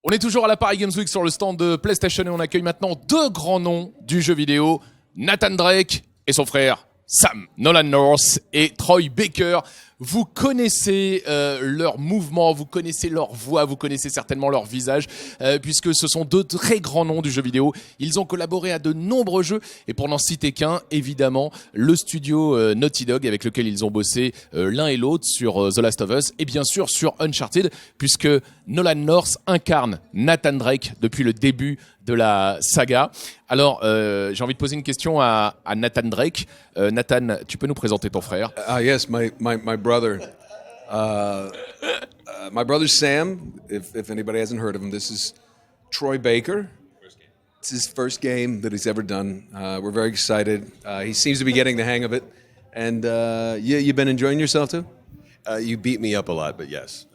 On est toujours à la Paris Games Week sur le stand de PlayStation et on accueille maintenant deux grands noms du jeu vidéo, Nathan Drake et son frère Sam Nolan North et Troy Baker. Vous connaissez leurs mouvements, vous connaissez leur voix, vous connaissez certainement leur visage, puisque ce sont deux très grands noms du jeu vidéo. Ils ont collaboré à de nombreux jeux, et pour n'en citer qu'un, évidemment, le studio Naughty Dog, avec lequel ils ont bossé l'un et l'autre sur The Last of Us, et bien sûr sur Uncharted, puisque Nolan North incarne Nathan Drake depuis le début de la saga. Alors, j'ai envie de poser une question à Nathan Drake. Nathan, tu peux nous présenter ton frère? Yes, my brother. My brother Sam, if anybody hasn't heard of him, this is Troy Baker. It's his first game that he's ever done. We're very excited. He seems to be getting the hang of it. And you've been enjoying yourself too? You beat me up a lot, but yes.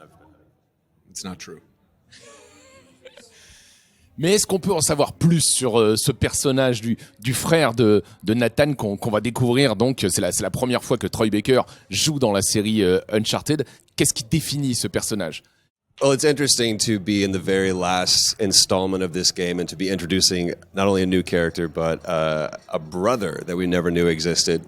It's not true. Mais est-ce qu'on peut en savoir plus sur ce personnage du frère de Nathan qu'on va découvrir? Donc, c'est la première fois que Troy Baker joue dans la série Uncharted. Qu'est-ce qui définit ce personnage? Well, it's interesting to be in the very last installment of this game and to be introducing not only a new character, but a brother that we never knew existed.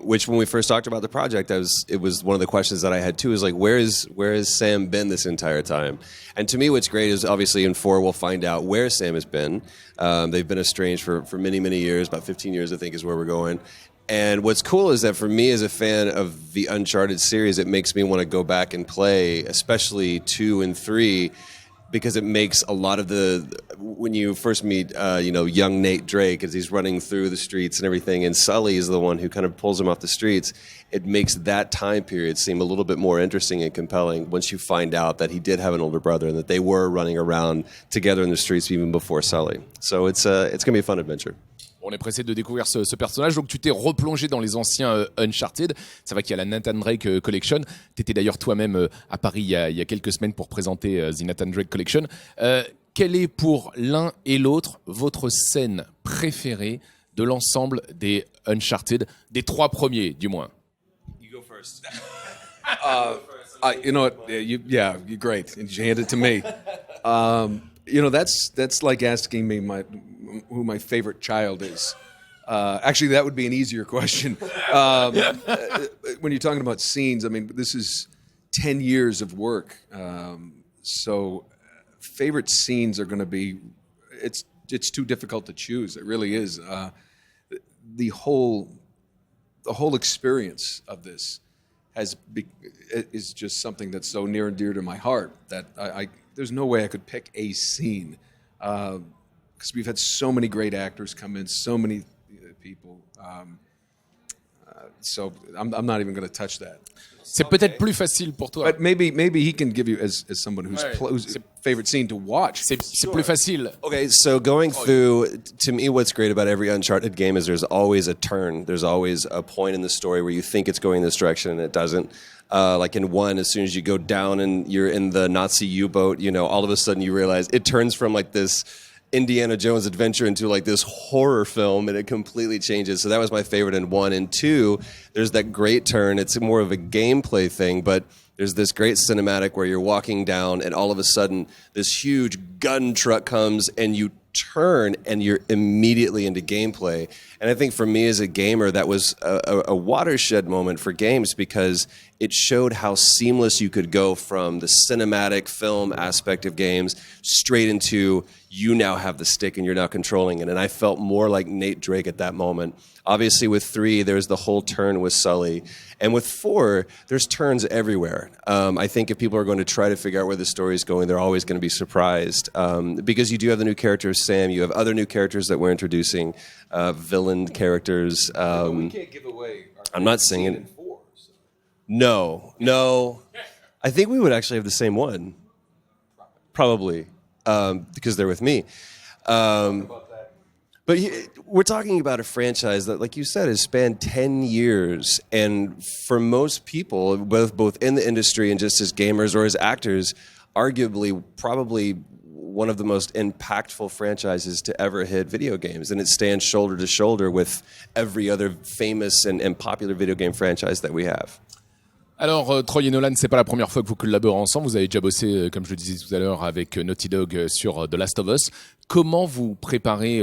Which, when we first talked about the project, it was one of the questions that I had too, is like, where has Sam been this entire time? And to me, what's great is obviously in 4, we'll find out where Sam has been. They've been estranged for many, many years, about 15 years, I think, is where we're going. And what's cool is that for me as a fan of the Uncharted series, it makes me want to go back and play, especially 2 and 3, because it makes a lot of when you first meet, young Nate Drake as he's running through the streets and everything, and Sully is the one who kind of pulls him off the streets, it makes that time period seem a little bit more interesting and compelling once you find out that he did have an older brother and that they were running around together in the streets even before Sully. So it's going to be a fun adventure. On est pressé de découvrir ce personnage. Donc, tu t'es replongé dans les anciens Uncharted. Ça va qu'il y a la Nathan Drake Collection. Tu étais d'ailleurs toi-même à Paris il y a quelques semaines pour présenter The Nathan Drake Collection. Quelle est pour l'un et l'autre votre scène préférée de l'ensemble des Uncharted, des 3 premiers du moins? You go first. You know what? You're great. And you hand it to me. That's like asking me who my favorite child is. Actually, that would be an easier question. When you're talking about scenes, I mean, this is 10 years of work. So favorite scenes are going to be, it's too difficult to choose. It really is. The whole experience of this is just something that's so near and dear to my heart that there's no way I could pick a scene. Because we've had so many great actors come in, so many people. So I'm not even going to touch that. C'est peut-être plus facile pour toi. But maybe he can give you as someone whose favorite scene to watch. C'est plus facile. Okay, so going through, to me, what's great about every Uncharted game is there's always a turn. There's always a point in the story where you think it's going this direction and it doesn't. Like in 1, as soon as you go down and you're in the Nazi U-boat, all of a sudden you realize it turns from like this Indiana Jones adventure into like this horror film, and it completely changes. So that was my favorite in 1. And 2, there's that great turn. It's more of a gameplay thing, but there's this great cinematic where you're walking down and all of a sudden this huge gun truck comes and you turn and you're immediately into gameplay. And I think for me as a gamer, that was a watershed moment for games because it showed how seamless you could go from the cinematic film aspect of games straight into you now have the stick and you're now controlling it. And I felt more like Nate Drake at that moment. Obviously with 3, there's the whole turn with Sully. And with 4, there's turns everywhere. I think if people are going to try to figure out where the story is going, they're always going to be surprised. Because you do have the new character of Sam, you have other new characters that we're introducing, villain characters. We can't give away I'm not singing it. 4, so. No. I think we would actually have the same one. Probably. Because they're with me. But we're talking about a franchise that, like you said, has spanned 10 years. And for most people, both in the industry and just as gamers or as actors, arguably probably one of the most impactful franchises to ever hit video games. And it stands shoulder to shoulder with every other famous and popular video game franchise that we have. Alors, Troy et Nolan, c'est pas la première fois que vous collaborez ensemble. Vous avez déjà bossé, comme je le disais tout à l'heure, avec Naughty Dog sur The Last of Us. Comment vous préparez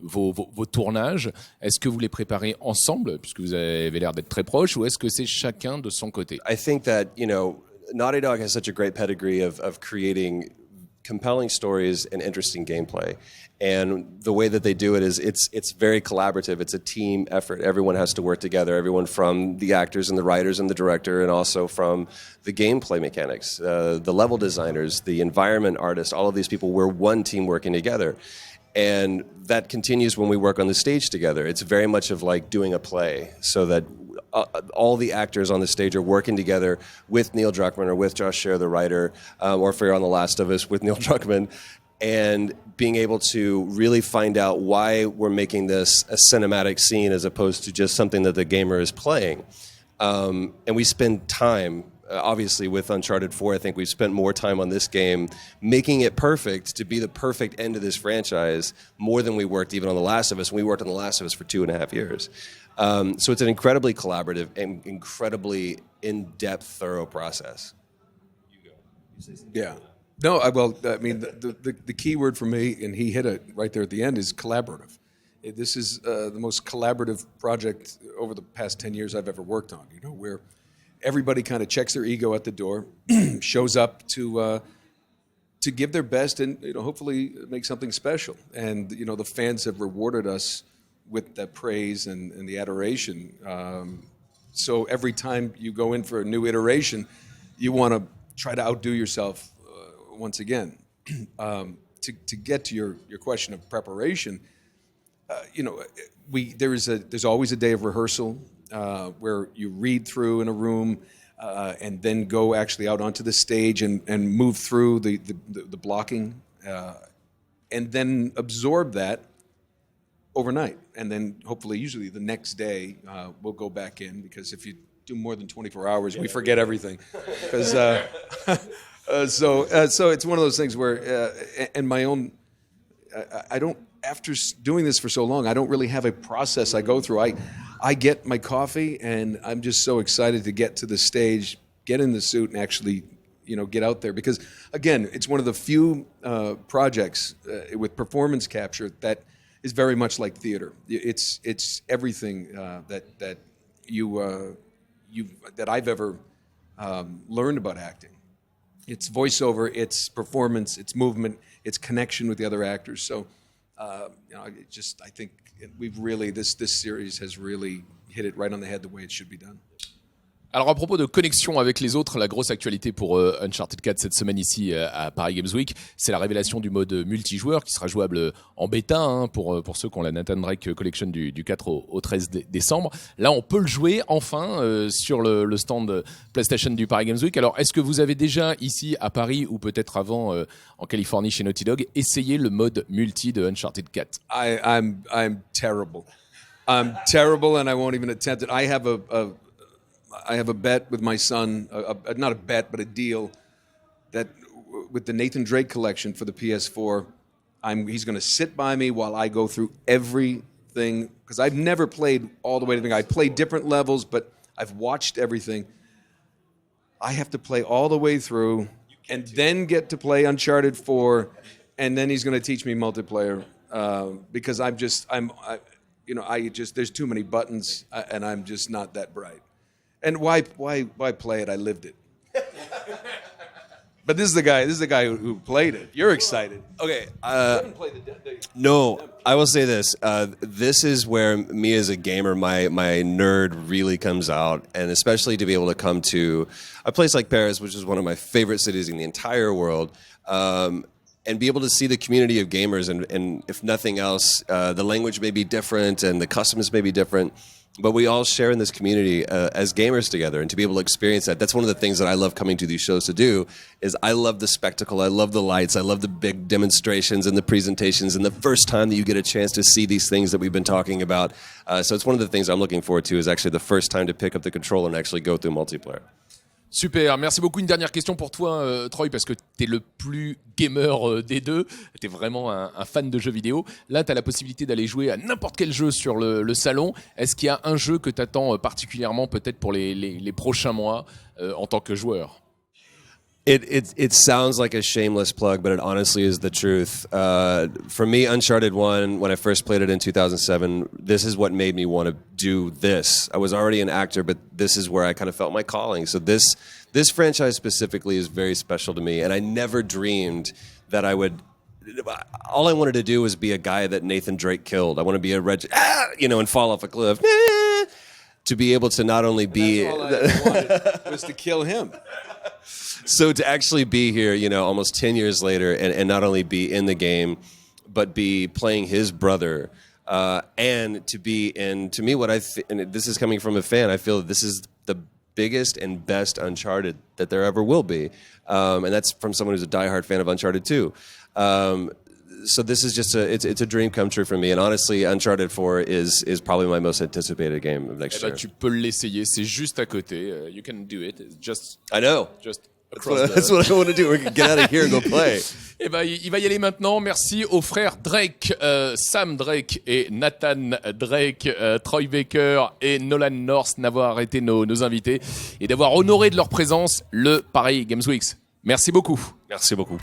vos tournages? Est-ce que vous les préparez ensemble, puisque vous avez l'air d'être très proches, ou est-ce que c'est chacun de son côté? I think that, Naughty Dog has such a great pedigree of creating compelling stories and interesting gameplay. And the way that they do it is it's very collaborative. It's a team effort. Everyone has to work together. Everyone from the actors and the writers and the director, and also from the gameplay mechanics, the level designers, the environment artists, all of these people, we're one team working together. And that continues when we work on the stage together. It's very much of like doing a play, so that all the actors on the stage are working together with Neil Druckmann or with Josh Scherer, the writer, or if you're on The Last of Us with Neil Druckmann, and being able to really find out why we're making this a cinematic scene as opposed to just something that the gamer is playing. And we spend time, obviously with Uncharted 4, I think we've spent more time on this game making it perfect to be the perfect end of this franchise more than we worked even on The Last of Us. We worked on The Last of Us for 2.5 years. So it's an incredibly collaborative and incredibly in-depth, thorough process. Yeah. No, I mean, the key word for me, and he hit it right there at the end, is collaborative. This is the most collaborative project over the past 10 years I've ever worked on, where everybody kind of checks their ego at the door, shows up to give their best and, hopefully make something special. And, the fans have rewarded us with that praise and the adoration. So every time you go in for a new iteration, you want to try to outdo yourself once again. To get to your question of preparation, there's always a day of rehearsal where you read through in a room and then go actually out onto the stage and move through the blocking and then absorb that overnight. And then hopefully, usually the next day, we'll go back in, because if you do more than 24 hours, we forget everything. Because so it's one of those things where, and my own, I don't, after doing this for so long, I don't really have a process I go through. I get my coffee, and I'm just so excited to get to the stage, get in the suit, and actually, get out there. Because, again, it's one of the few projects with performance capture that is very much like theater. It's everything that I've ever learned about acting. It's voiceover, it's performance, it's movement, it's connection with the other actors. So, I think this series has really hit it right on the head the way it should be done. Alors à propos de connexion avec les autres, la grosse actualité pour Uncharted 4 cette semaine ici à Paris Games Week, c'est la révélation du mode multijoueur qui sera jouable en bêta pour ceux qui ont la Nathan Drake Collection du 4 au 13 décembre. Là, on peut le jouer enfin sur le stand PlayStation du Paris Games Week. Alors, est-ce que vous avez déjà ici à Paris ou peut-être avant en Californie chez Naughty Dog essayé le mode multi de Uncharted 4? I'm terrible. I'm terrible, and I won't even attempt it. I have a bet with my son, not a bet, but a deal, that with the Nathan Drake collection for the PS4, he's going to sit by me while I go through everything, because I've never played all the way to the end. I played different levels, but I've watched everything. I have to play all the way through and then get to play Uncharted 4, and then he's going to teach me multiplayer, because there's too many buttons, and I'm just not that bright. And why play it? I lived it. But this is the guy who played it. You're excited. Okay. No, I will say this. This is where me as a gamer, my nerd really comes out, and especially to be able to come to a place like Paris, which is one of my favorite cities in the entire world, and be able to see the community of gamers, and if nothing else, the language may be different and the customs may be different, but we all share in this community as gamers together, and to be able to experience that, that's one of the things that I love coming to these shows to do, is I love the spectacle, I love the lights, I love the big demonstrations and the presentations, and the first time that you get a chance to see these things that we've been talking about. So it's one of the things I'm looking forward to, is actually the first time to pick up the controller and actually go through multiplayer. Super, merci beaucoup. Une dernière question pour toi, Troy, parce que t'es le plus gamer des deux. T'es vraiment un fan de jeux vidéo. Là, t'as la possibilité d'aller jouer à n'importe quel jeu sur le salon. Est-ce qu'il y a un jeu que t'attends particulièrement, peut-être pour les prochains mois, en tant que joueur. It sounds like a shameless plug, but it honestly is the truth. For me, Uncharted 1, when I first played it in 2007, this is what made me want to do this. I was already an actor, but this is where I kind of felt my calling. So this franchise specifically is very special to me, and I never dreamed that I would... All I wanted to do was be a guy that Nathan Drake killed. I want to be a and fall off a cliff. To be able to not only be... That's all I wanted was to kill him. So to actually be here, almost 10 years later, and not only be in the game, but be playing his brother, and to be in, to me, and this is coming from a fan, I feel that this is the biggest and best Uncharted that there ever will be. And that's from someone who's a diehard fan of Uncharted 2. So this is just it's a dream come true for me. And honestly, Uncharted 4 is probably my most anticipated game of next year. Tu peux l'essayer, c'est juste à côté. You can do it. I know. That's what I want to do. We can get out of here and go play. Il va y aller maintenant. Merci aux frères Drake, Sam Drake et Nathan Drake, Troy Baker et Nolan North d'avoir été nos invités et d'avoir honoré de leur présence le Paris Games Week. Merci beaucoup. Merci beaucoup.